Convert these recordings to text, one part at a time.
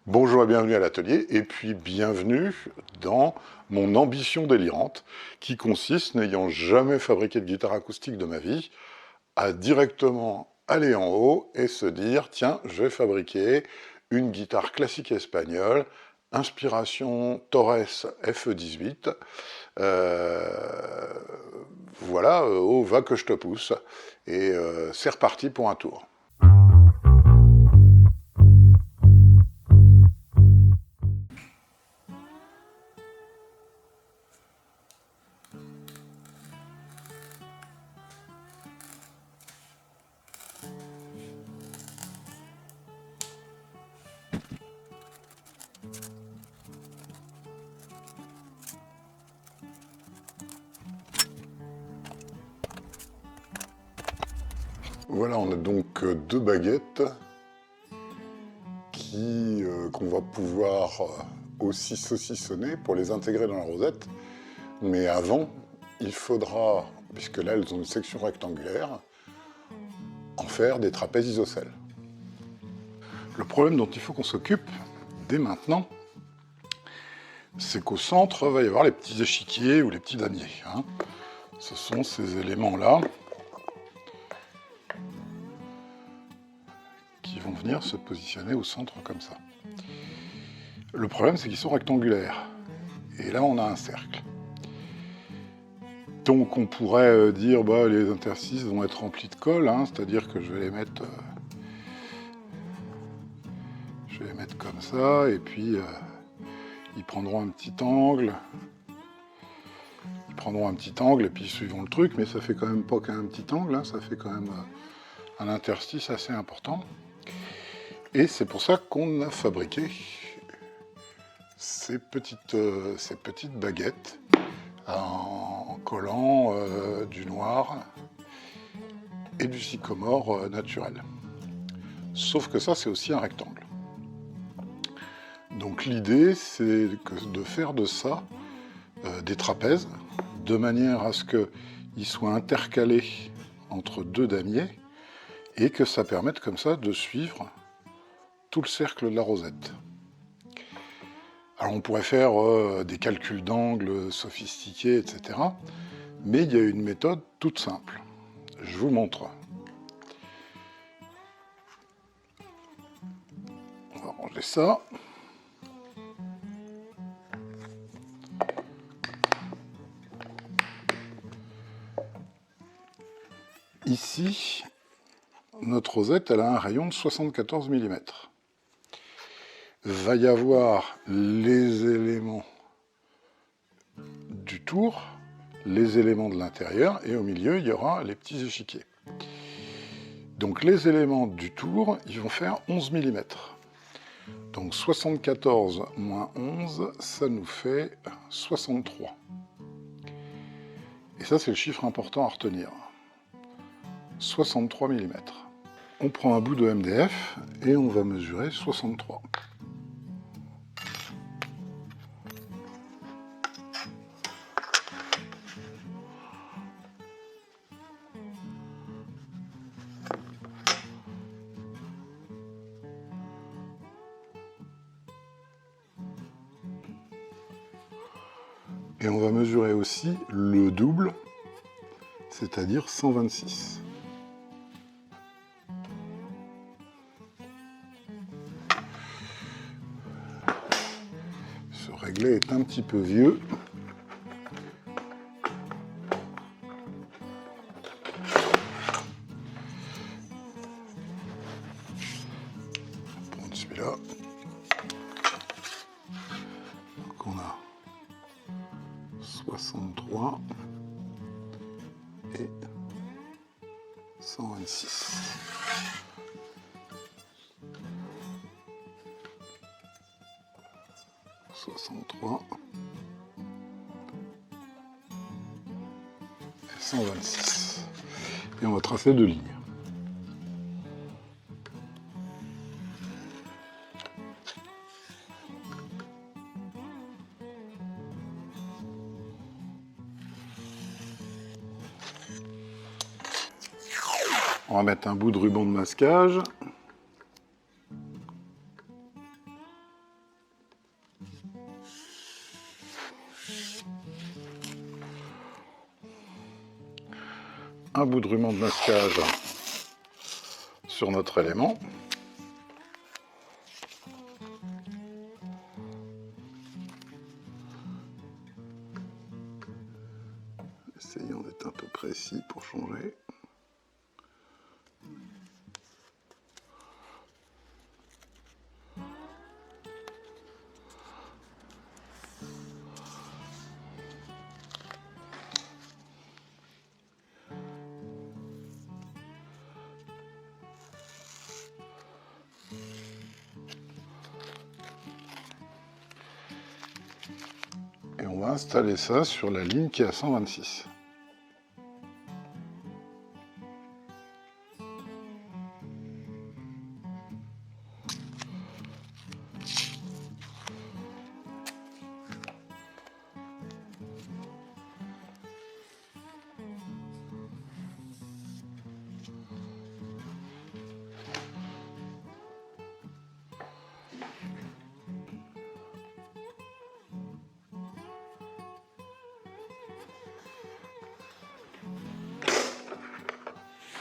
Bonjour et bienvenue à l'atelier, et puis bienvenue dans mon ambition délirante, qui consiste, n'ayant jamais fabriqué de guitare acoustique de ma vie, à directement aller en haut et se dire, tiens, je vais fabriquer une guitare classique espagnole, inspiration Torres FE18, voilà, oh, va que je te pousse, et c'est reparti pour un tour. Voilà, on a donc deux baguettes qu'on va pouvoir aussi saucissonner pour les intégrer dans la rosette. Mais avant, il faudra, puisque là elles ont une section rectangulaire, en faire des trapèzes isocèles. Le problème dont il faut qu'on s'occupe dès maintenant, c'est qu'au centre, il va y avoir les petits échiquiers ou les petits damiers. Hein. Ce sont ces éléments-là qui vont venir se positionner au centre comme ça. Le problème, c'est qu'ils sont rectangulaires. Et là, on a un cercle. Donc, on pourrait dire, bah, les interstices vont être remplis de colle, hein, c'est-à-dire que je vais les mettre comme ça, et puis ils prendront un petit angle. Et puis ils suivront le truc, mais ça fait quand même pas qu'un petit angle, hein, ça fait quand même un interstice assez important. Et c'est pour ça qu'on a fabriqué ces petites baguettes en collant du noir et du sycomore naturel. Sauf que ça, c'est aussi un rectangle. Donc l'idée, c'est de faire de ça des trapèzes, de manière à ce qu'ils soient intercalés entre deux damiers, et que ça permette comme ça de suivre tout le cercle de la rosette. Alors on pourrait faire des calculs d'angles sophistiqués, etc. Mais il y a une méthode toute simple. Je vous montre. On va ranger ça. Ici, notre rosette, elle a un rayon de 74 mm. Va y avoir les éléments du tour, les éléments de l'intérieur, et au milieu, il y aura les petits échiquiers. Donc les éléments du tour, ils vont faire 11 mm. Donc 74 moins 11, ça nous fait 63. Et ça, c'est le chiffre important à retenir. 63 mm. On prend un bout de MDF et on va mesurer 63. Et on va mesurer aussi le double, c'est-à-dire 126. Ce réglet est un petit peu vieux. On va prendre celui-là. Donc on a 63 et 126. « 63 et 126. Et on va tracer deux lignes. On va mettre un bout de ruban de masquage. Un bout de ruban de masquage sur notre élément. Essayons d'être un peu précis pour changer. Et on va installer ça sur la ligne qui est à 126.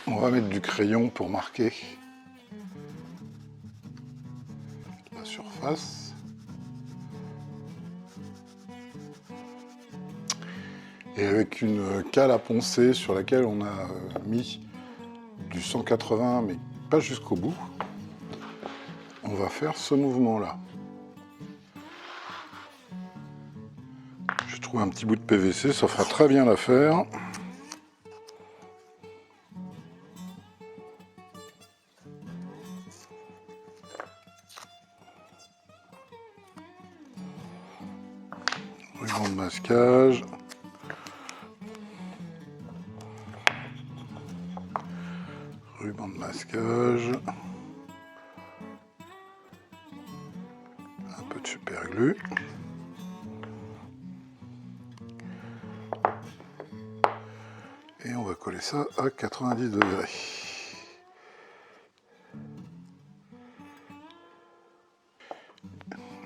On va mettre du crayon pour marquer la surface. Et avec une cale à poncer sur laquelle on a mis du 180, mais pas jusqu'au bout, on va faire ce mouvement-là. J'ai trouvé un petit bout de PVC, ça fera très bien l'affaire. Ruban de masquage. Ruban de masquage. Un peu de super glue. Et on va coller ça à 90 degrés.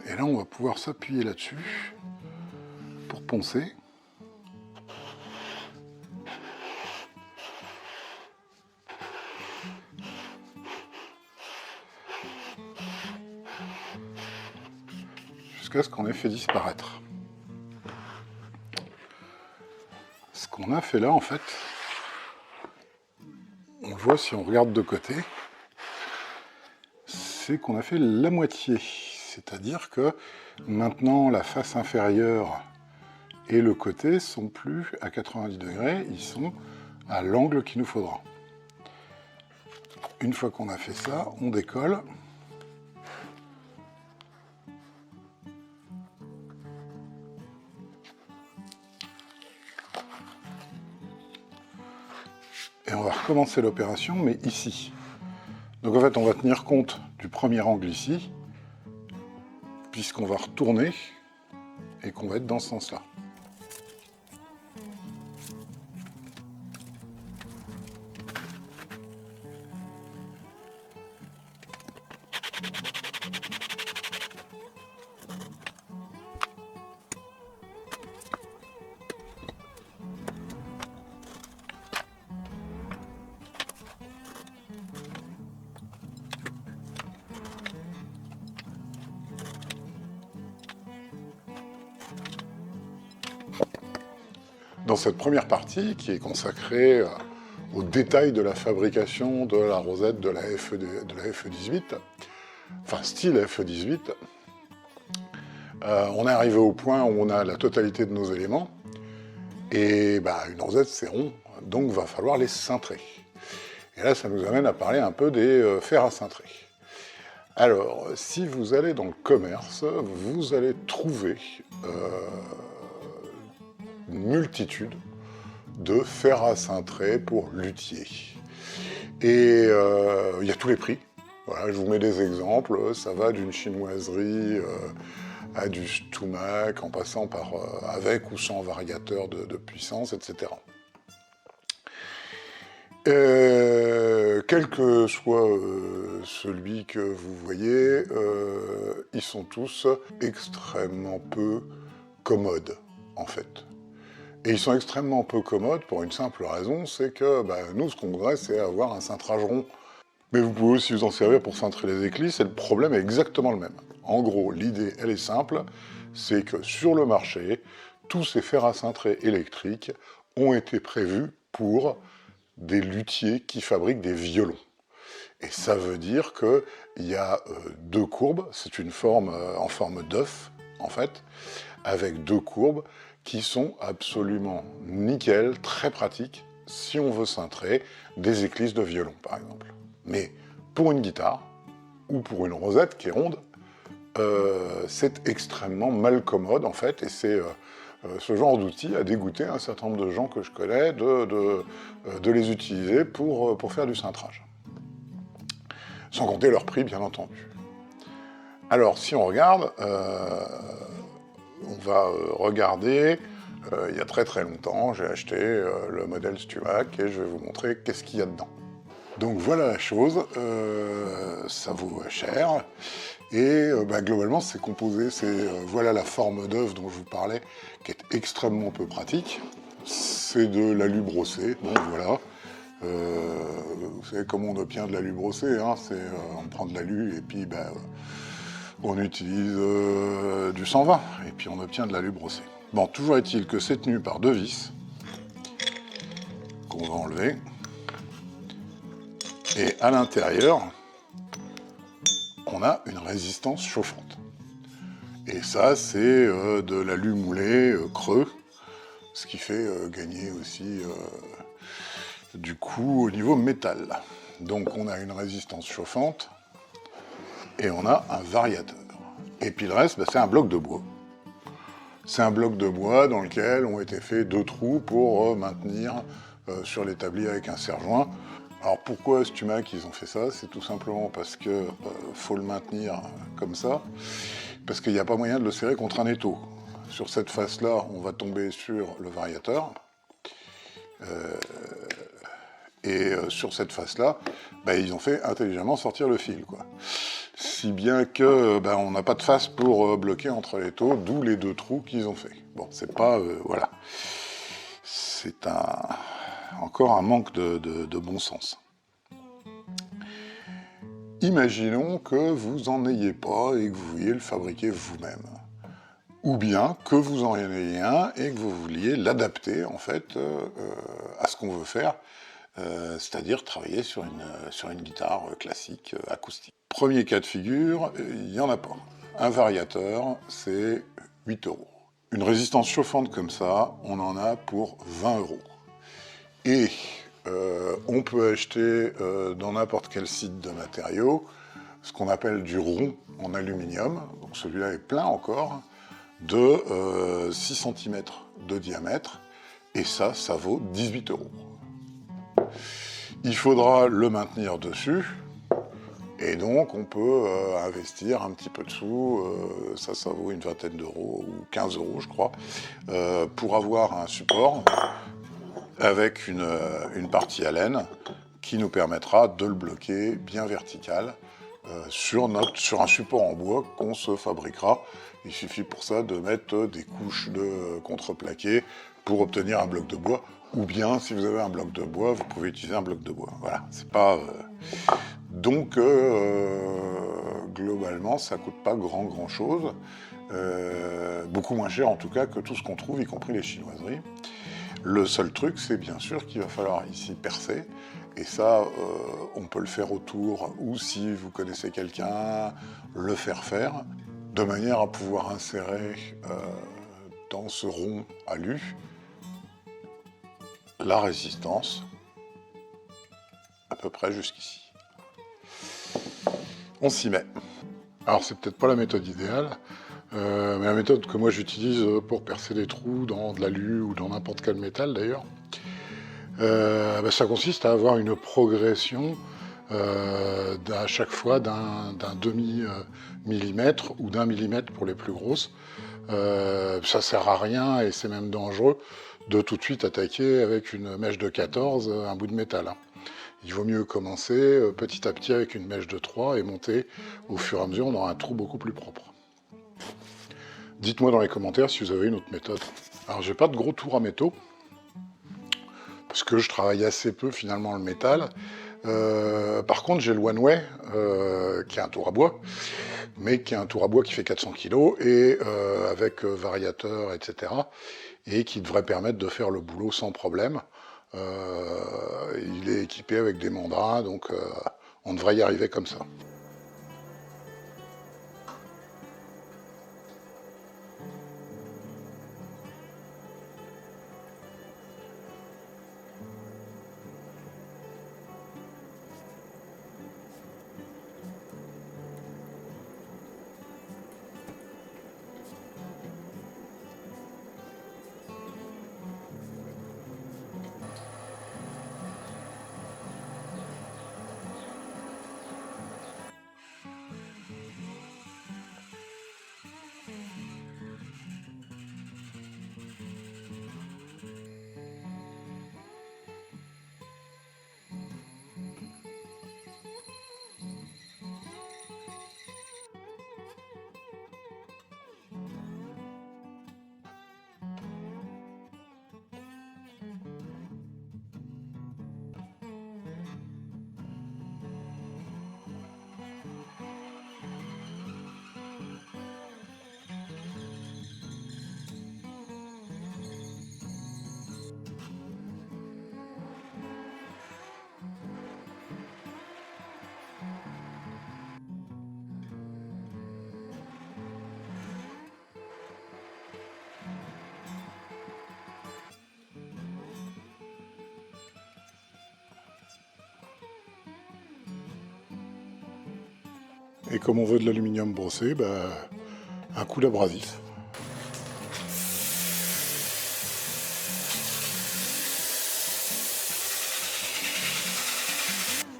Et là, on va pouvoir s'appuyer là-dessus pour poncer. Jusqu'à ce qu'on ait fait disparaître. Ce qu'on a fait là, en fait, on le voit si on regarde de côté, c'est qu'on a fait la moitié. C'est-à-dire que maintenant, la face inférieure et le côté sont plus à 90 degrés, ils sont à l'angle qu'il nous faudra. Une fois qu'on a fait ça, on décolle. Et on va recommencer l'opération, mais ici. Donc en fait, on va tenir compte du premier angle ici, puisqu'on va retourner et qu'on va être dans ce sens-là. Dans cette première partie, qui est consacrée au détail de la fabrication de la rosette de la FE18, enfin style FE18, on est arrivé au point où on a la totalité de nos éléments, et une rosette c'est rond, donc va falloir les cintrer. Et là, ça nous amène à parler un peu des fers à cintrer. Alors, si vous allez dans le commerce, vous allez trouver une multitude de fers à cintrer pour luthier. Et il y a tous les prix. Voilà, je vous mets des exemples. Ça va d'une chinoiserie à du Stumac, en passant par avec ou sans variateur de puissance, etc. Quel que soit celui que vous voyez, ils sont tous extrêmement peu commodes en fait. Et ils sont extrêmement peu commodes pour une simple raison, c'est que nous, ce qu'on voudrait, c'est avoir un cintrage rond. Mais vous pouvez aussi vous en servir pour cintrer les éclisses, et le problème est exactement le même. En gros, l'idée, elle est simple, c'est que sur le marché, tous ces fers à cintrer électriques ont été prévus pour des luthiers qui fabriquent des violons. Et ça veut dire qu'il y a deux courbes, c'est une forme en forme d'œuf, en fait, avec deux courbes qui sont absolument nickel, très pratiques, si on veut cintrer des éclisses de violon, par exemple. Mais pour une guitare, ou pour une rosette qui est ronde, c'est extrêmement mal commode, en fait, et c'est ce genre d'outil a dégoûté un certain nombre de gens que je connais de les utiliser pour faire du cintrage. Sans compter leur prix, bien entendu. Alors, si on regarde, on va regarder, il y a très très longtemps, j'ai acheté le modèle Stumac et je vais vous montrer qu'est-ce qu'il y a dedans. Donc voilà la chose, ça vaut cher, et globalement c'est composé, voilà la forme d'œuf dont je vous parlais, qui est extrêmement peu pratique, c'est de l'alu brossé, bon voilà, vous savez comment on obtient de l'alu brossé, hein, on prend de l'alu et puis on utilise du 120, et puis on obtient de l'alu brossé. Bon, toujours est-il que c'est tenu par deux vis, qu'on va enlever, et à l'intérieur, on a une résistance chauffante. Et ça, c'est de l'alu moulé creux, ce qui fait gagner aussi du coup au niveau métal. Donc on a une résistance chauffante, et on a un variateur. Et puis le reste, c'est un bloc de bois. C'est un bloc de bois dans lequel ont été faits deux trous pour maintenir sur l'établi avec un serre-joint. Alors pourquoi Stumac ils ont fait ça? C'est tout simplement parce que faut le maintenir comme ça, parce qu'il n'y a pas moyen de le serrer contre un étau. Sur cette face-là, on va tomber sur le variateur. Sur cette face-là, ils ont fait intelligemment sortir le fil, quoi. Si bien que on n'a pas de face pour bloquer entre les taux, d'où les deux trous qu'ils ont fait. Bon, c'est pas... voilà. C'est encore un manque de bon sens. Imaginons que vous n'en ayez pas et que vous vouliez le fabriquer vous-même. Ou bien que vous en ayez un et que vous vouliez l'adapter, en fait, à ce qu'on veut faire, c'est-à-dire travailler sur une guitare classique, acoustique. Premier cas de figure, il n'y en a pas. Un variateur, c'est 8 €. Une résistance chauffante comme ça, on en a pour 20 €. Et on peut acheter dans n'importe quel site de matériaux ce qu'on appelle du rond en aluminium, donc celui-là est plein encore, de 6 cm de diamètre, et ça vaut 18 €. Il faudra le maintenir dessus, et donc on peut investir un petit peu de sous, ça vaut une vingtaine d'euros, ou 15 € je crois, pour avoir un support avec une partie à laine qui nous permettra de le bloquer bien vertical sur un support en bois qu'on se fabriquera. Il suffit pour ça de mettre des couches de contreplaqué pour obtenir un bloc de bois, ou bien si vous avez un bloc de bois, vous pouvez utiliser un bloc de bois. Voilà, c'est pas... Donc, globalement, ça coûte pas grand chose, beaucoup moins cher en tout cas que tout ce qu'on trouve, y compris les chinoiseries. Le seul truc, c'est bien sûr qu'il va falloir ici percer, et ça, on peut le faire autour, ou si vous connaissez quelqu'un, le faire, de manière à pouvoir insérer dans ce rond alu la résistance, à peu près jusqu'ici. On s'y met. Alors c'est peut-être pas la méthode idéale, mais la méthode que moi j'utilise pour percer des trous dans de l'alu ou dans n'importe quel métal d'ailleurs, ça consiste à avoir une progression à chaque fois d'un demi-millimètre ou d'un millimètre pour les plus grosses. Ça sert à rien et c'est même dangereux de tout de suite attaquer avec une mèche de 14 un bout de métal. Hein. Il vaut mieux commencer petit à petit avec une mèche de 3 et monter au fur et à mesure, on aura un trou beaucoup plus propre. Dites-moi dans les commentaires si vous avez une autre méthode. Alors j'ai pas de gros tours à métaux, parce que je travaille assez peu finalement le métal. Par contre j'ai le One Way, qui est un tour à bois, mais qui est un tour à bois qui fait 400 kg, et avec variateur, etc. Et qui devrait permettre de faire le boulot sans problème. Il est équipé avec des mandats, donc on devrait y arriver comme ça. Et comme on veut de l'aluminium brossé, un coup d'abrasif.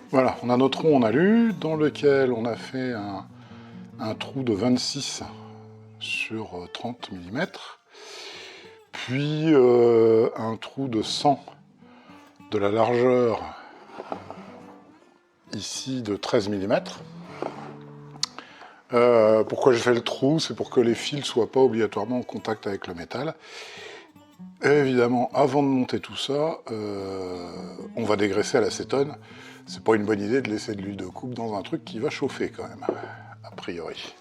Voilà, on a notre rond en alu dans lequel on a fait un trou de 26 sur 30 mm, puis un trou de 100 de la largeur ici de 13 mm. Pourquoi j'ai fait le trou? C'est pour que les fils ne soient pas obligatoirement en contact avec le métal. Et évidemment, avant de monter tout ça, on va dégraisser à l'acétone. C'est pas une bonne idée de laisser de l'huile de coupe dans un truc qui va chauffer quand même, a priori.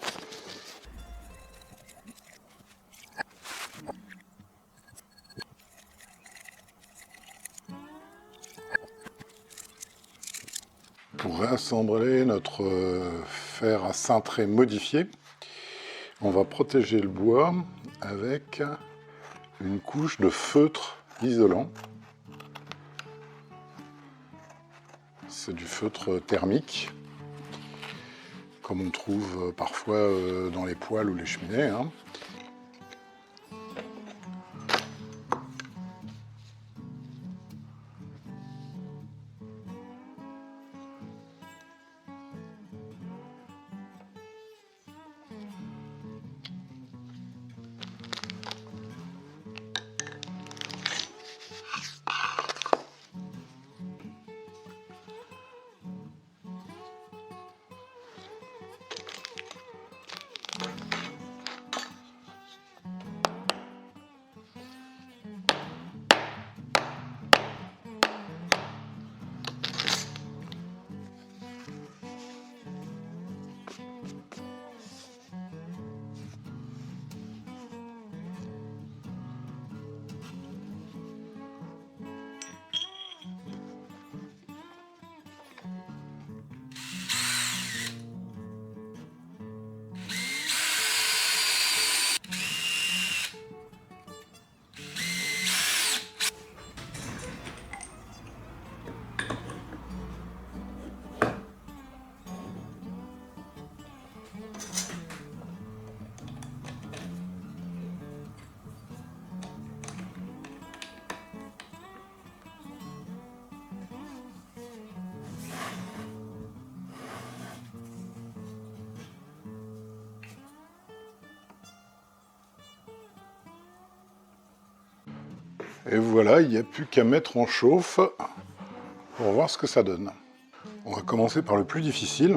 Pour réassembler notre fer à cintrer modifié, on va protéger le bois avec une couche de feutre isolant. C'est du feutre thermique, comme on trouve parfois dans les poêles ou les cheminées, hein. Et voilà, il n'y a plus qu'à mettre en chauffe pour voir ce que ça donne. On va commencer par le plus difficile.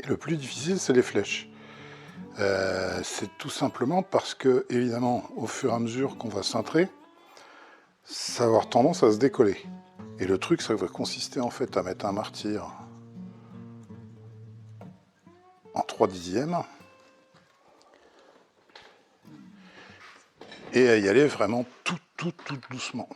Et le plus difficile, c'est les flèches. C'est tout simplement parce que, évidemment, au fur et à mesure qu'on va cintrer, ça va avoir tendance à se décoller. Et le truc, ça va consister en fait à mettre un martyr en 3/10 et à y aller vraiment tout doucement.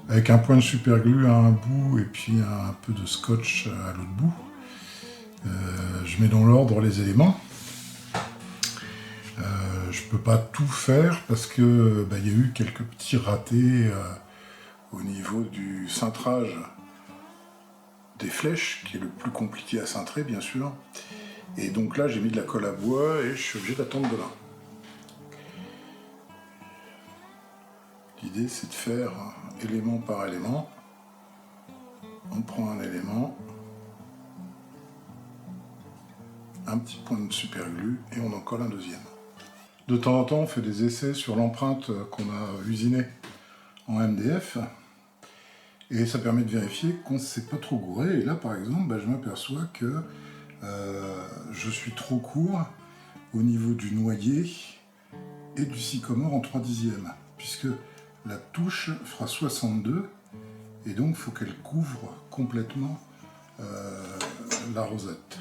Avec un point de super glue à un bout et puis un peu de scotch à l'autre bout. Je mets dans l'ordre les éléments. Je peux pas tout faire parce que y a eu quelques petits ratés au niveau du cintrage des flèches, qui est le plus compliqué à cintrer bien sûr. Et donc là j'ai mis de la colle à bois et je suis obligé d'attendre de là. L'idée c'est de faire élément par élément. On prend un élément, un petit point de super glue et on en colle un deuxième. De temps en temps on fait des essais sur l'empreinte qu'on a usinée en MDF et ça permet de vérifier qu'on ne s'est pas trop gouré. Et là par exemple je m'aperçois que je suis trop court au niveau du noyer et du sycomore en 3/10, puisque la touche fera 62 et donc il faut qu'elle couvre complètement la rosette.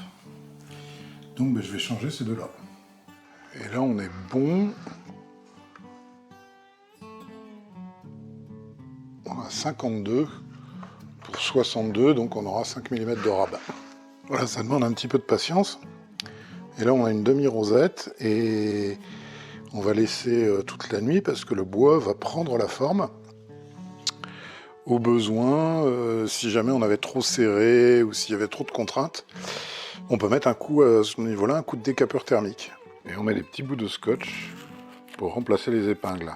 Donc je vais changer ces deux-là. Et là on est bon. On a 52 pour 62, donc on aura 5 mm de rabat. Voilà, ça demande un petit peu de patience. Et là on a une demi-rosette et on va laisser toute la nuit parce que le bois va prendre la forme. Au besoin, si jamais on avait trop serré ou s'il y avait trop de contraintes, on peut mettre un coup à ce niveau-là, un coup de décapeur thermique. Et on met des petits bouts de scotch pour remplacer les épingles.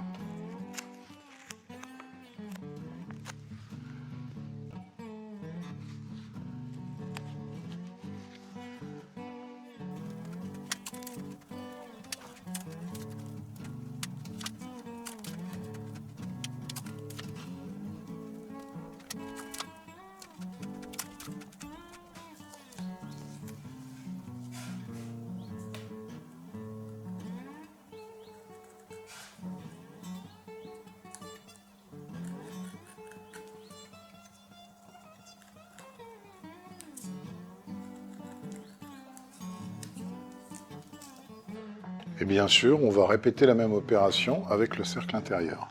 Et bien sûr, on va répéter la même opération avec le cercle intérieur.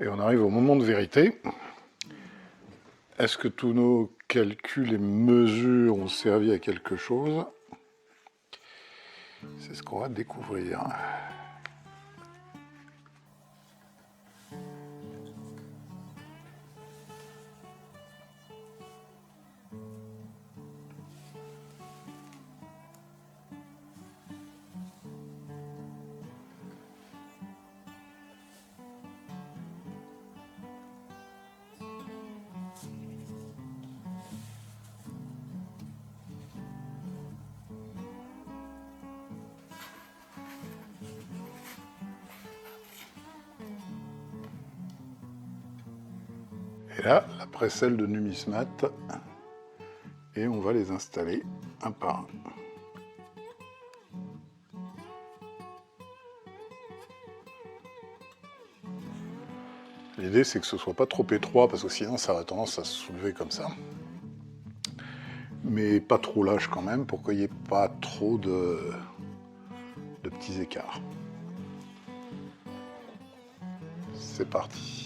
Et on arrive au moment de vérité. Est-ce que tous nos calculs et mesures ont servi à quelque chose? C'est ce qu'on va découvrir. Et là, la précelle de Numismat, et on va les installer un par un. L'idée, c'est que ce ne soit pas trop étroit, parce que sinon, ça a tendance à se soulever comme ça. Mais pas trop lâche quand même, pour qu'il n'y ait pas trop de petits écarts. C'est parti.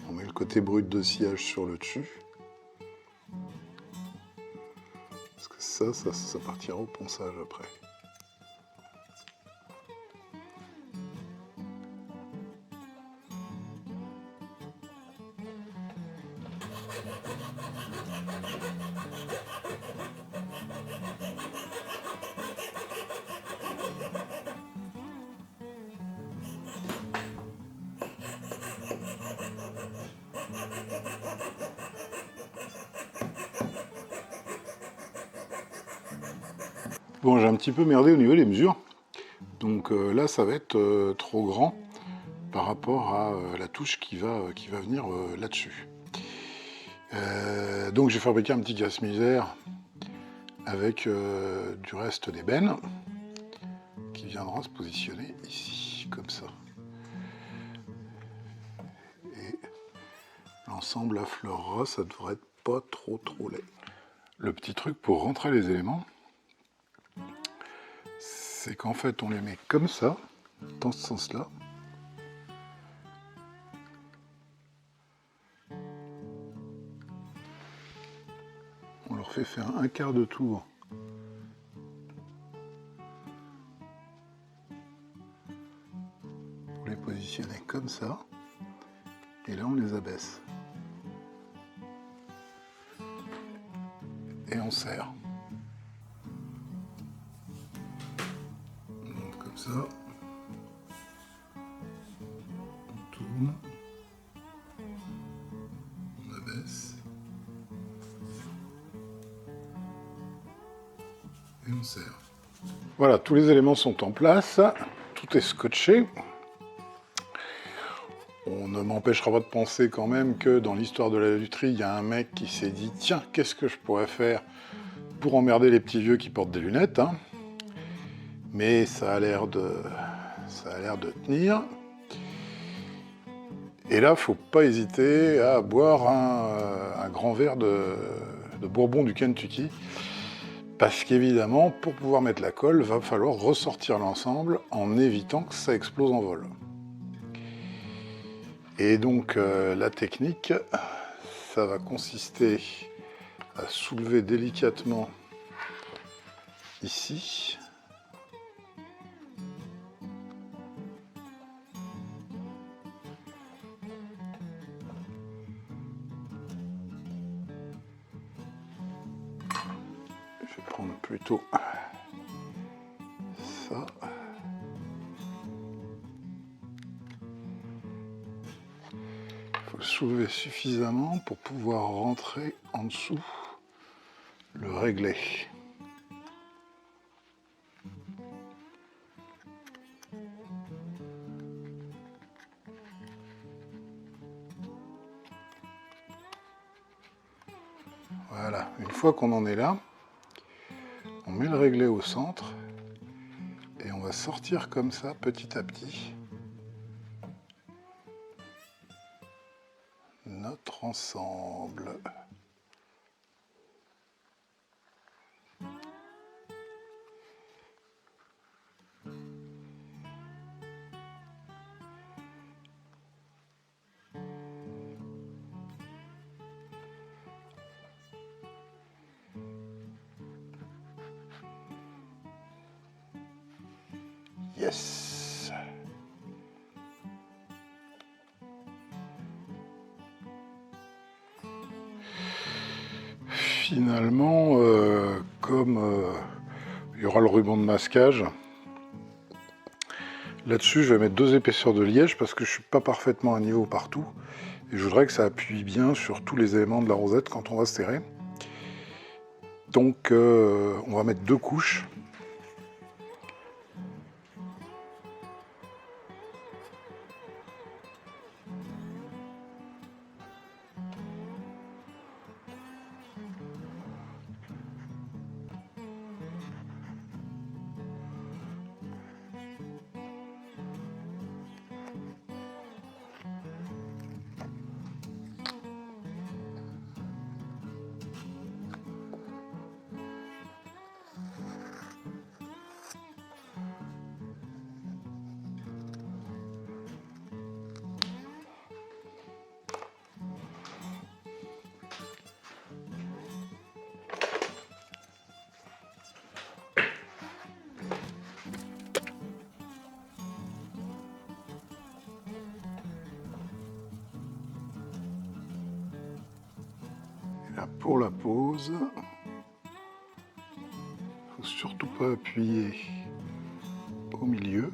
On met le côté brut de sillage sur le dessus. Parce que ça partira au ponçage après. Bon, j'ai un petit peu merdé au niveau des mesures. Donc là, ça va être trop grand par rapport à la touche qui va venir là-dessus. Donc j'ai fabriqué un petit casse-misère avec du reste d'ébène qui viendra se positionner ici, comme ça. Et l'ensemble affleurera, ça devrait être pas trop laid. Le petit truc pour rentrer les éléments, c'est qu'en fait on les met comme ça, dans ce sens-là. On leur fait faire un quart de tour pour les positionner comme ça. Et là on les abaisse. Et on serre. On monte comme ça. On tourne. On abaisse. Et on serre. Voilà, tous les éléments sont en place. Tout est scotché. On ne m'empêchera pas de penser quand même que dans l'histoire de la lutherie, il y a un mec qui s'est dit « Tiens, qu'est-ce que je pourrais faire pour emmerder les petits vieux qui portent des lunettes hein ?» Mais ça a l'air de tenir. Et là, faut pas hésiter à boire un grand verre de bourbon du Kentucky. Parce qu'évidemment, pour pouvoir mettre la colle, va falloir ressortir l'ensemble en évitant que ça explose en vol. Et donc la technique, ça va consister à soulever délicatement ici. Je vais prendre plutôt ça. Il faut le soulever suffisamment pour pouvoir rentrer en dessous, le régler. Voilà, une fois qu'on en est là, on met le réglet au centre et on va sortir comme ça petit à petit notre ensemble. Yes. Finalement, comme il y aura le ruban de masquage, là-dessus je vais mettre 2 épaisseurs de liège parce que je ne suis pas parfaitement à niveau partout. Et je voudrais que ça appuie bien sur tous les éléments de la rosette quand on va serrer. Donc on va mettre 2 couches. Là, pour la pose, faut surtout pas appuyer au milieu,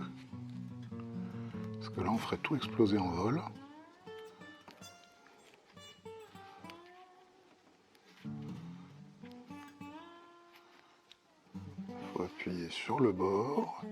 parce que là on ferait tout exploser en vol. Faut appuyer sur le bord.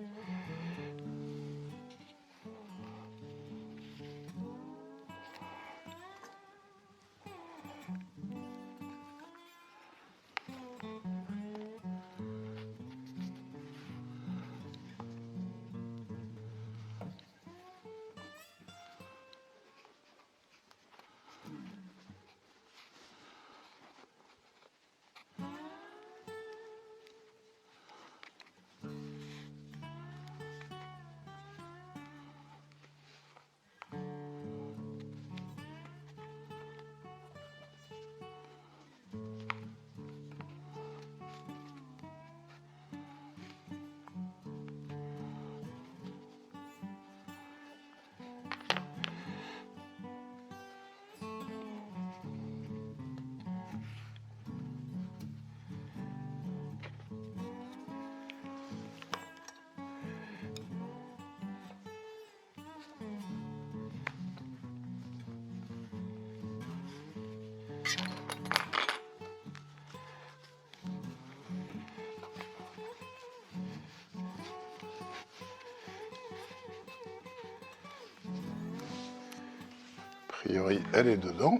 A priori, elle est dedans.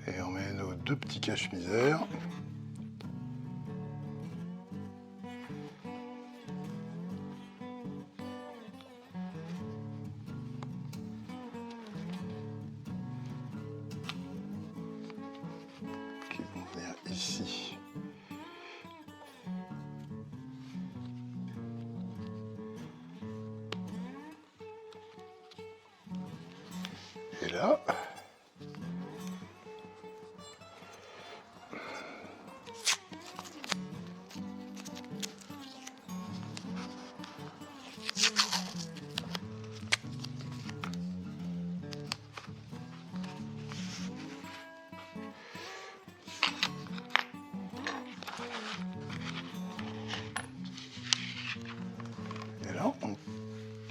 Et on met nos 2 petits cache-misères. Qui vont venir ici. Et là,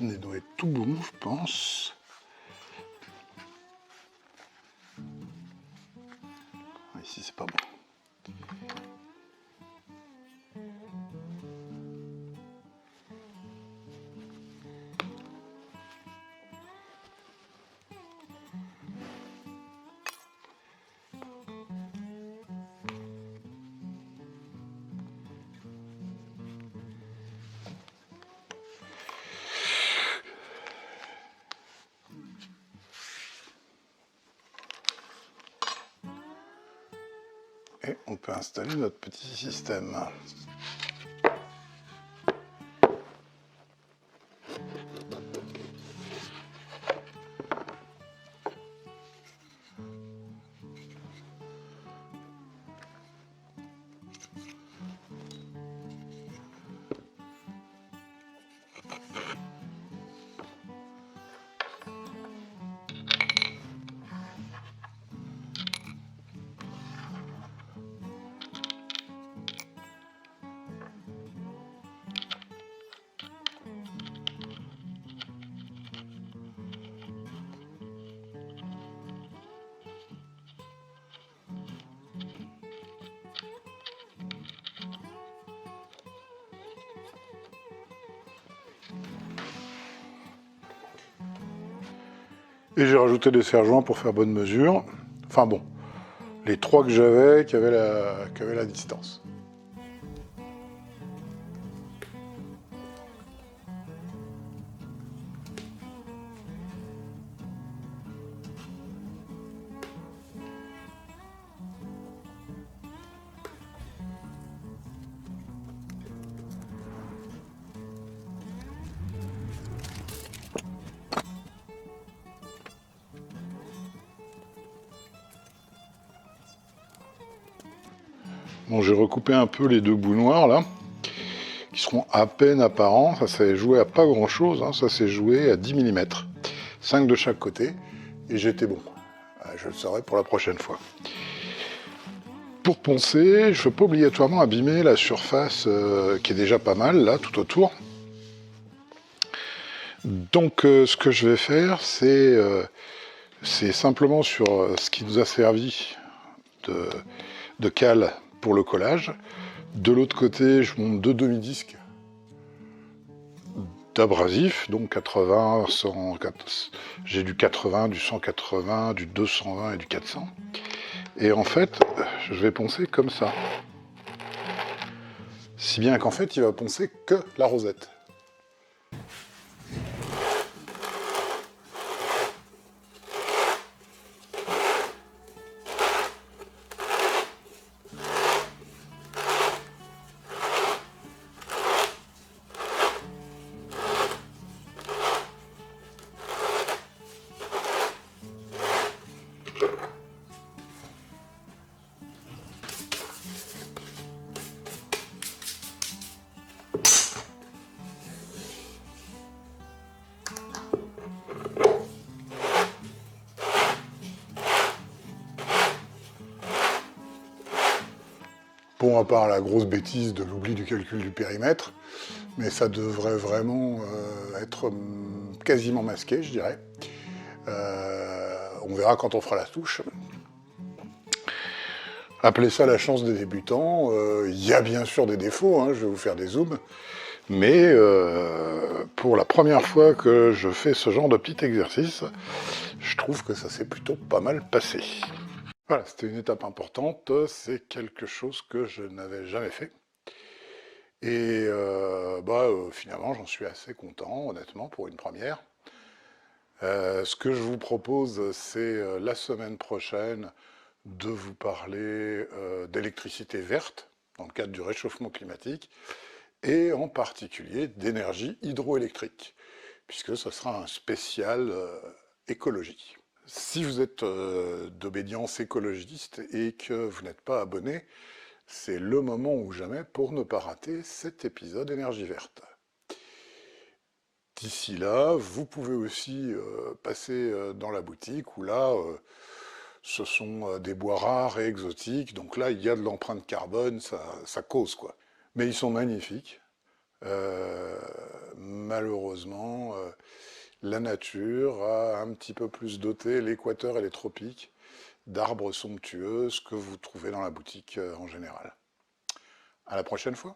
on doit être tout bon, je pense. Ici, c'est pas bon. Et on peut installer notre petit système. Et j'ai rajouté des serre-joints pour faire bonne mesure. Enfin bon, les 3 que j'avais qui avaient la distance. Bon, j'ai recoupé un peu les 2 bouts noirs là, qui seront à peine apparents. Ça s'est joué à pas grand chose, hein. Ça s'est joué à 10 mm, 5 de chaque côté, et j'étais bon. Je le saurai pour la prochaine fois. Pour poncer, je ne veux pas obligatoirement abîmer la surface qui est déjà pas mal là, tout autour. Donc ce que je vais faire, c'est simplement sur ce qui nous a servi de cale pour le collage. De l'autre côté, je monte 2 demi-disques d'abrasif, donc 80, 100, j'ai du 80, du 180, du 220 et du 400. Et en fait, je vais poncer comme ça. Si bien qu'en fait, il va poncer que la rosette. Bon, à part la grosse bêtise de l'oubli du calcul du périmètre, mais ça devrait vraiment être quasiment masqué, je dirais. On verra quand on fera la touche. Appelez ça la chance des débutants. Il y a bien sûr des défauts, hein, je vais vous faire des zooms, mais pour la première fois que je fais ce genre de petit exercice, je trouve que ça s'est plutôt pas mal passé. Voilà, c'était une étape importante, c'est quelque chose que je n'avais jamais fait. Et finalement, j'en suis assez content, honnêtement, pour une première. Ce que je vous propose, c'est la semaine prochaine de vous parler d'électricité verte, dans le cadre du réchauffement climatique, et en particulier d'énergie hydroélectrique, puisque ce sera un spécial écologie. Si vous êtes d'obédience écologiste et que vous n'êtes pas abonné, c'est le moment ou jamais pour ne pas rater cet épisode énergie verte. D'ici là, vous pouvez aussi passer dans la boutique où là, ce sont des bois rares et exotiques, donc là, il y a de l'empreinte carbone, ça cause quoi. Mais ils sont magnifiques. Malheureusement, la nature a un petit peu plus doté l'équateur et les tropiques d'arbres somptueux, ce que vous trouvez dans la boutique en général. À la prochaine fois.